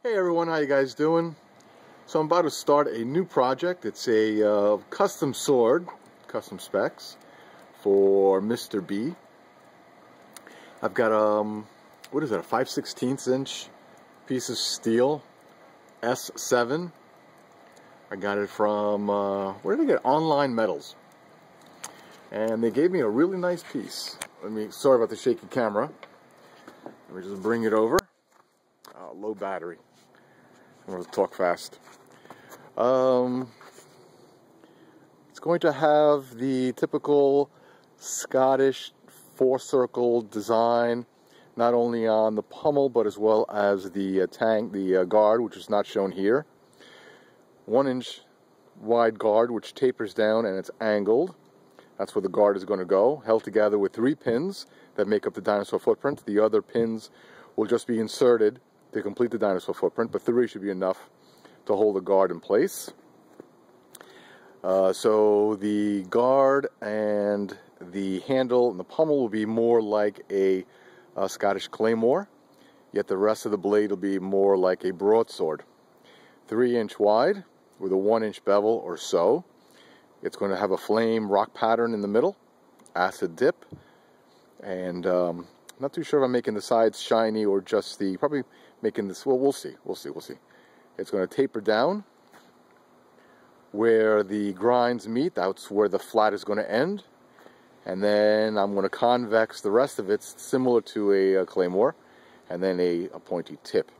Hey everyone, how you guys doing? So I'm about to start a new project. It's a custom sword, custom specs for Mr. B. I've got what is it, a 5/16 inch piece of steel, S7. I got it from, where did I get it? Online Metals. And they gave me a really nice piece. Sorry about the shaky camera. Let me just bring it over. Low battery. I'm going to talk fast. It's going to have the typical Scottish four-circle design, not only on the pommel but as well as the guard, which is not shown here. 1 inch wide guard which tapers down and it's angled. That's where the guard is going to go, held together with 3 pins that make up the dinosaur footprint. The other pins will just be inserted to complete the dinosaur footprint, but 3 should be enough to hold the guard in place. So the guard and the handle and the pommel will be more like a Scottish Claymore, yet the rest of the blade will be more like a broadsword. 3 inch wide with a 1 inch bevel or so. It's going to have a flame rock pattern in the middle, acid dip, and not too sure if I'm making the sides shiny or just probably making this, well, we'll see. It's going to taper down where the grinds meet. That's where the flat is going to end. And then I'm going to convex the rest of it similar to a claymore, and then a pointy tip.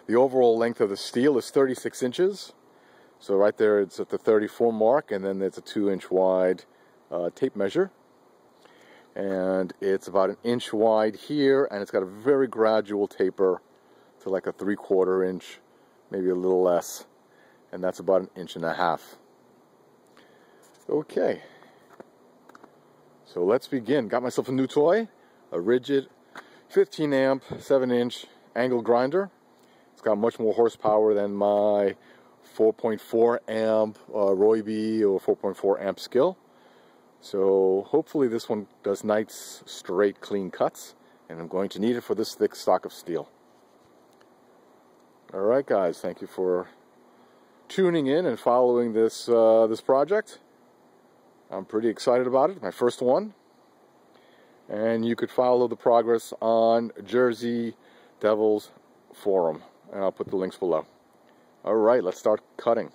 The overall length of the steel is 36 inches. So right there it's at the 34 mark, and then there's a 2 inch wide tape measure. And it's about 1 inch wide here, and it's got a very gradual taper to like a 3/4 inch, maybe a little less, and that's about 1.5 inches. Okay, so let's begin. Got myself a new toy, a rigid 15 amp 7 inch angle grinder. It's got much more horsepower than my 4.4 amp Roybe or 4.4 amp skill. So hopefully this one does nice, straight, clean cuts, and I'm going to need it for this thick stock of steel. Alright guys, thank you for tuning in and following this this project. I'm pretty excited about it, my first one. And you could follow the progress on JerzeeDevil's forum, and I'll put the links below. Alright, let's start cutting.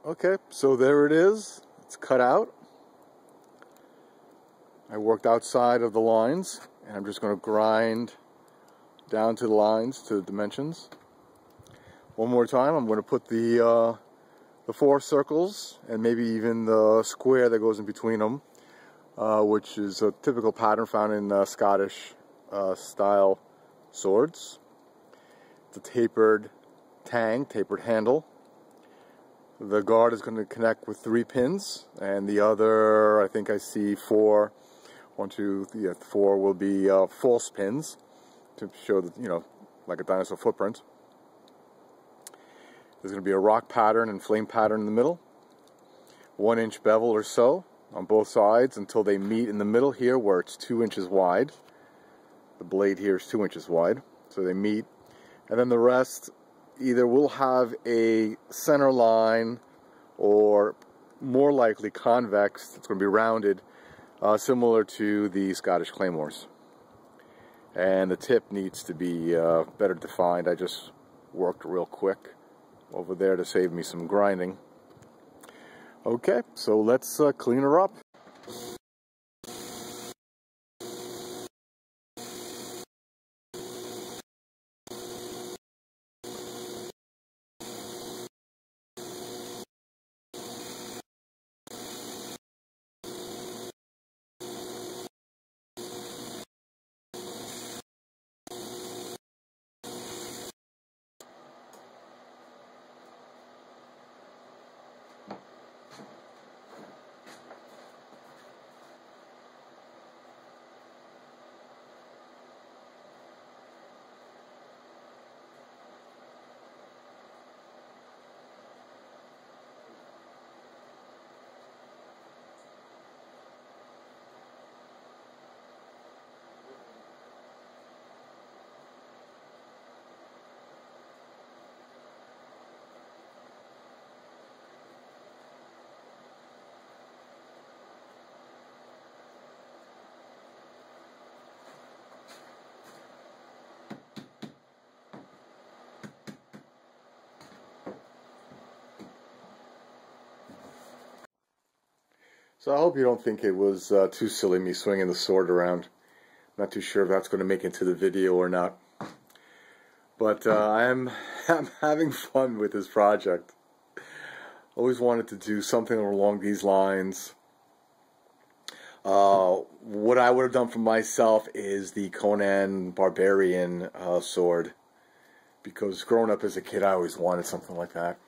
Okay, so there it is. It's cut out. I worked outside of the lines, and I'm just going to grind down to the lines, to the dimensions. One more time, I'm going to put the 4 circles, and maybe even the square that goes in between them, which is a typical pattern found in Scottish style swords. It's a tapered tang, tapered handle. The guard is going to connect with 3 pins, and the other, I think I see 4. 1, 2, 3, 4 will be false pins to show that, you know, like a dinosaur footprint. There's going to be a rock pattern and flame pattern in the middle. 1-inch bevel or so on both sides until they meet in the middle here where it's 2 inches wide. The blade here is 2 inches wide, so they meet. And then the rest either will have a center line or more likely convex. It's going to be rounded, similar to the Scottish Claymores. And the tip needs to be better defined. I just worked real quick over there to save me some grinding. Okay, so let's clean her up. So I hope you don't think it was too silly me swinging the sword around. Not too sure if that's going to make it into the video or not. But I'm having fun with this project. Always wanted to do something along these lines. What I would have done for myself is the Conan Barbarian sword. Because growing up as a kid, I always wanted something like that.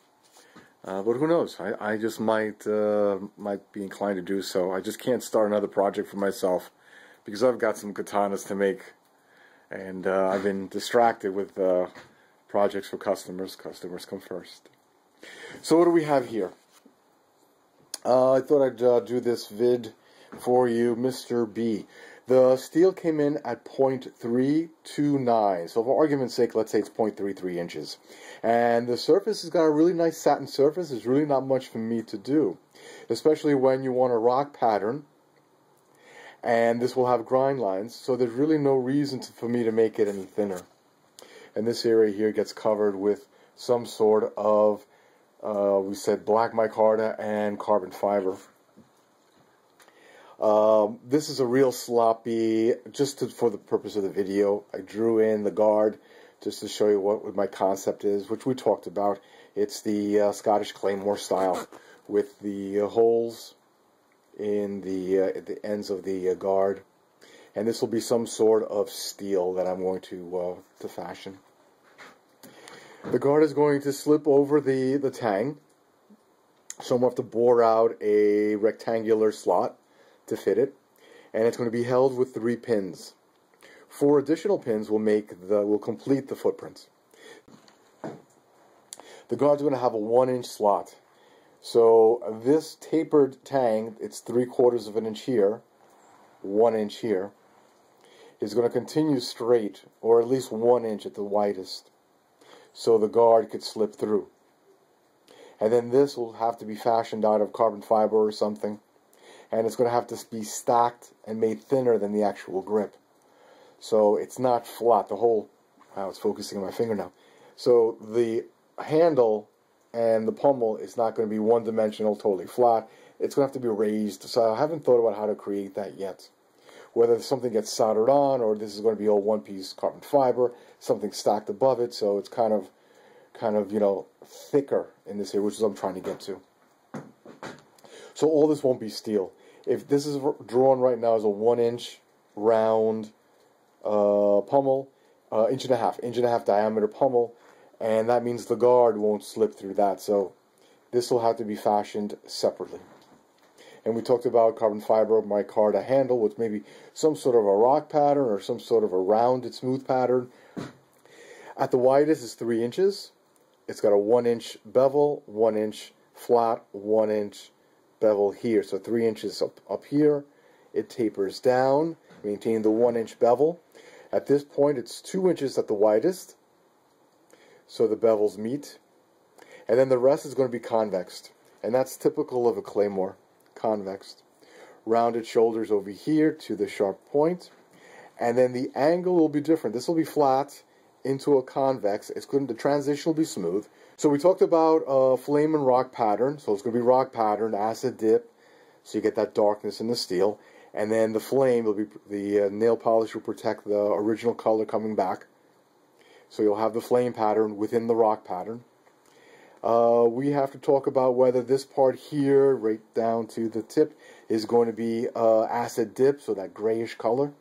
But who knows? I just might be inclined to do so. I just can't start another project for myself because I've got some katanas to make, and I've been distracted with projects for customers. Customers come first. So what do we have here? I thought I'd do this vid for you, Mr. B. The steel came in at 0.329, so for argument's sake, let's say it's 0.33 inches. And the surface has got a really nice satin surface. There's really not much for me to do, especially when you want a rock pattern. And this will have grind lines, so there's really no reason for me to make it any thinner. And this area here gets covered with some sort of, we said black micarta and carbon fiber. This is a real sloppy, for the purpose of the video, I drew in the guard just to show you what my concept is, which we talked about. It's the Scottish Claymore style with the holes in at the ends of the guard. And this will be some sort of steel that I'm going to fashion. The guard is going to slip over the tang, so I'm going to have to bore out a rectangular slot to fit it, and it's going to be held with 3 pins. 4 additional pins will complete the footprint. The guard's going to have a 1-inch slot. So this tapered tang, it's 3/4 of an inch here, 1 inch here, is going to continue straight, or at least 1 inch at the widest, so the guard could slip through. And then this will have to be fashioned out of carbon fiber or something, and it's going to have to be stacked and made thinner than the actual grip. So it's not flat. The whole, wow, it's focusing on my finger now. So the handle and the pommel is not going to be one-dimensional, totally flat. It's going to have to be raised. So I haven't thought about how to create that yet. Whether something gets soldered on, or this is going to be all one-piece carbon fiber, something stacked above it, so it's kind of, you know, thicker in this area, which is what I'm trying to get to. So all this won't be steel. If this is drawn right now as a 1-inch round pommel, inch and a half diameter pommel, and that means the guard won't slip through that. So this will have to be fashioned separately. And we talked about carbon fiber micarta handle with maybe some sort of a rock pattern or some sort of a rounded smooth pattern. At the widest is 3 inches. It's got a 1-inch bevel, 1-inch flat, 1-inch bevel here. So 3 inches up here. It tapers down, maintaining the 1-inch bevel. At this point, it's 2 inches at the widest, so the bevels meet. And then the rest is going to be convexed. And that's typical of a claymore. Convexed. Rounded shoulders over here to the sharp point. And then the angle will be different. This will be flat into a convex. The transition will be smooth. So we talked about flame and rock pattern. So it's going to be rock pattern, acid dip, so you get that darkness in the steel. And then the flame will be, the nail polish will protect the original color coming back. So you'll have the flame pattern within the rock pattern. We have to talk about whether this part here, right down to the tip, is going to be acid dip, so that grayish color.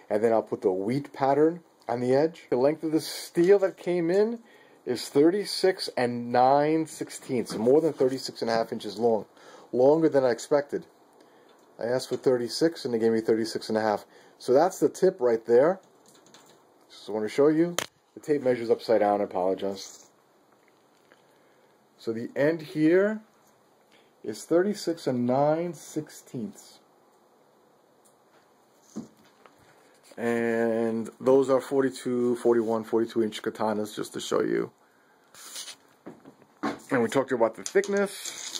And then I'll put the wheat pattern on the edge. The length of the steel that came in is 36 9/16, so more than 36.5 inches long. Longer than I expected. I asked for 36 and they gave me 36.5. So that's the tip right there. Just want to show you. The tape measures upside down, I apologize. So the end here is 36 9/16. And those are 42, 41, 42 inch katanas, just to show you. And we talked about the thickness.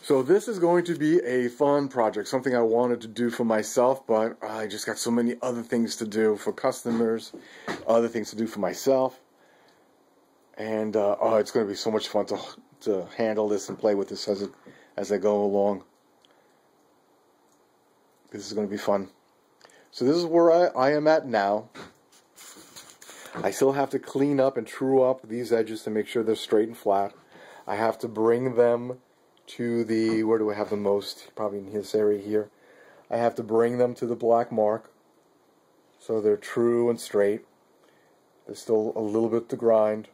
So this is going to be a fun project, something I wanted to do for myself, but I just got so many other things to do for customers, other things to do for myself. And oh, it's going to be so much fun to handle this and play with this as I go along. This is going to be fun. So this is where I am at now. I still have to clean up and true up these edges to make sure they're straight and flat. I have to bring them to the, where do I have the most? Probably in this area here. I have to bring them to the black mark so they're true and straight. There's still a little bit to grind.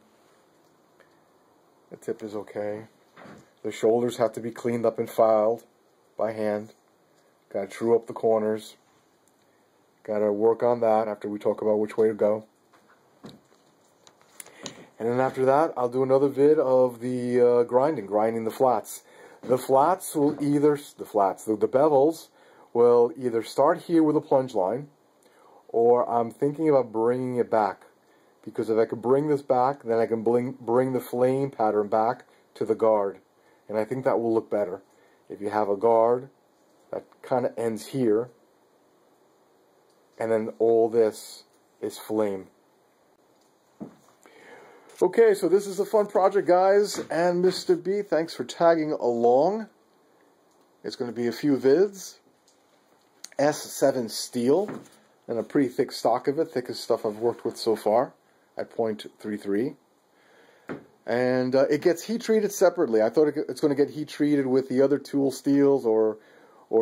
The tip is okay. The shoulders have to be cleaned up and filed by hand. Got to true up the corners. Got to work on that after we talk about which way to go. And then after that, I'll do another vid of the grinding the flats. The flats will either, the bevels will either start here with a plunge line, or I'm thinking about bringing it back. Because if I can bring this back, then I can bring the flame pattern back to the guard. And I think that will look better. If you have a guard that kind of ends here, and then all this is flame. Okay, so this is a fun project, guys, and Mr. B, thanks for tagging along. It's going to be a few vids. S7 steel, and a pretty thick stock of it, thickest stuff I've worked with so far, at 0.33. And it gets heat treated separately. I thought it's going to get heat treated with the other tool steels or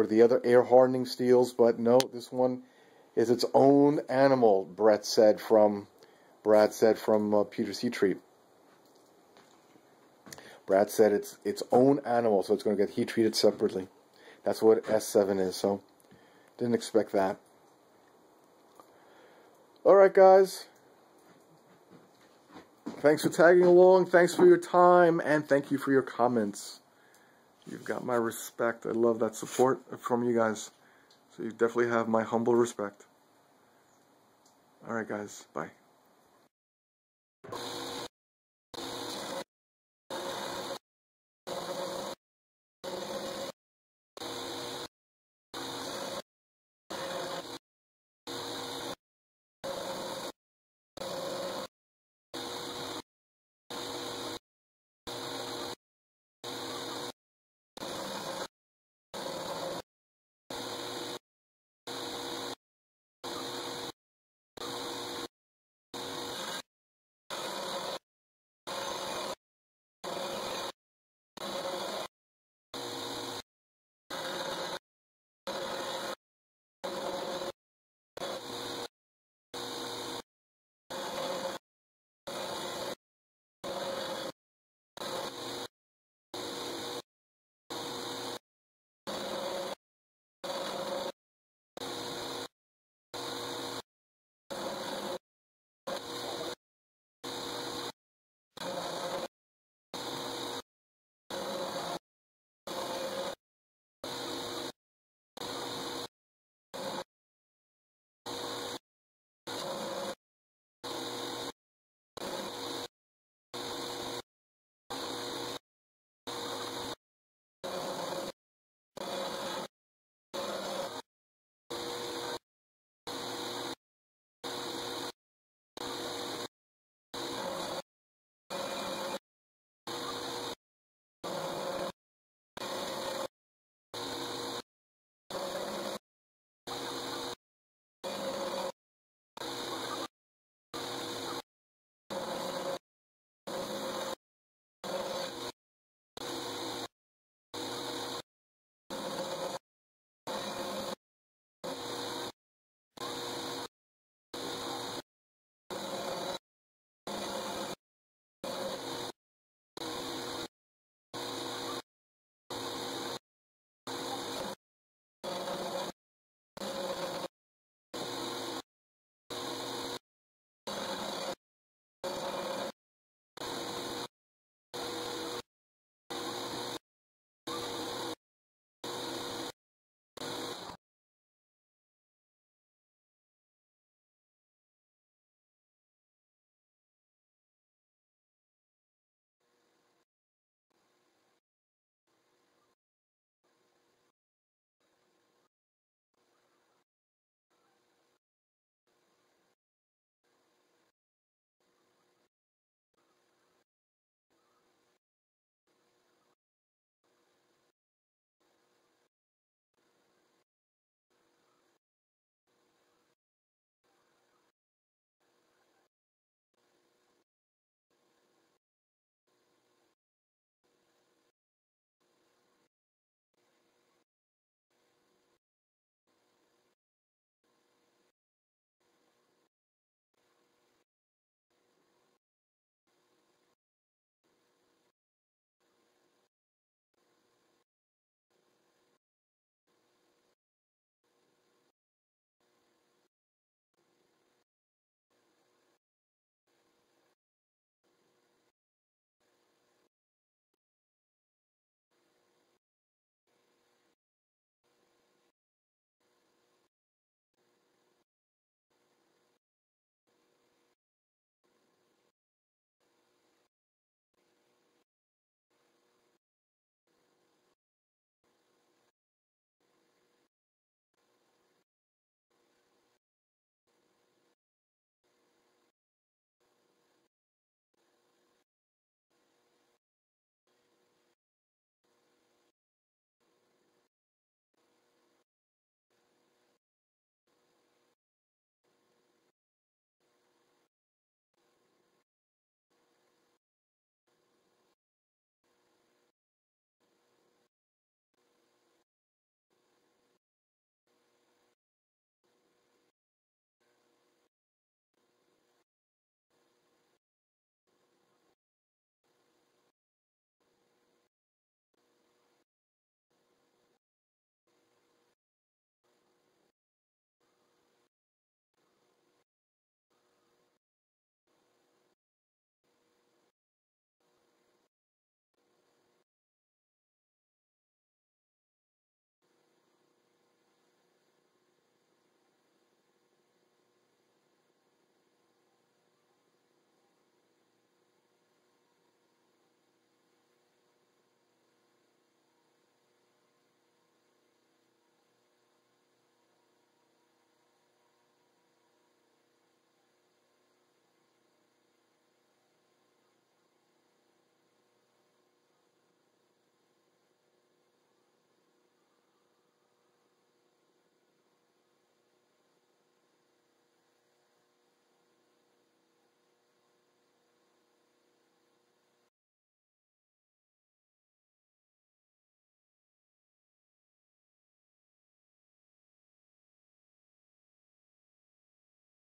the other air hardening steels, but no, this one is its own animal, Brad said from Peter's Heat Treat. Brad said it's its own animal, so it's going to get heat treated separately. That's what S7 is, so didn't expect that. Alright guys, thanks for tagging along, thanks for your time, and thank you for your comments. You've got my respect. I love that support from you guys. So you definitely have my humble respect. Alright guys, bye.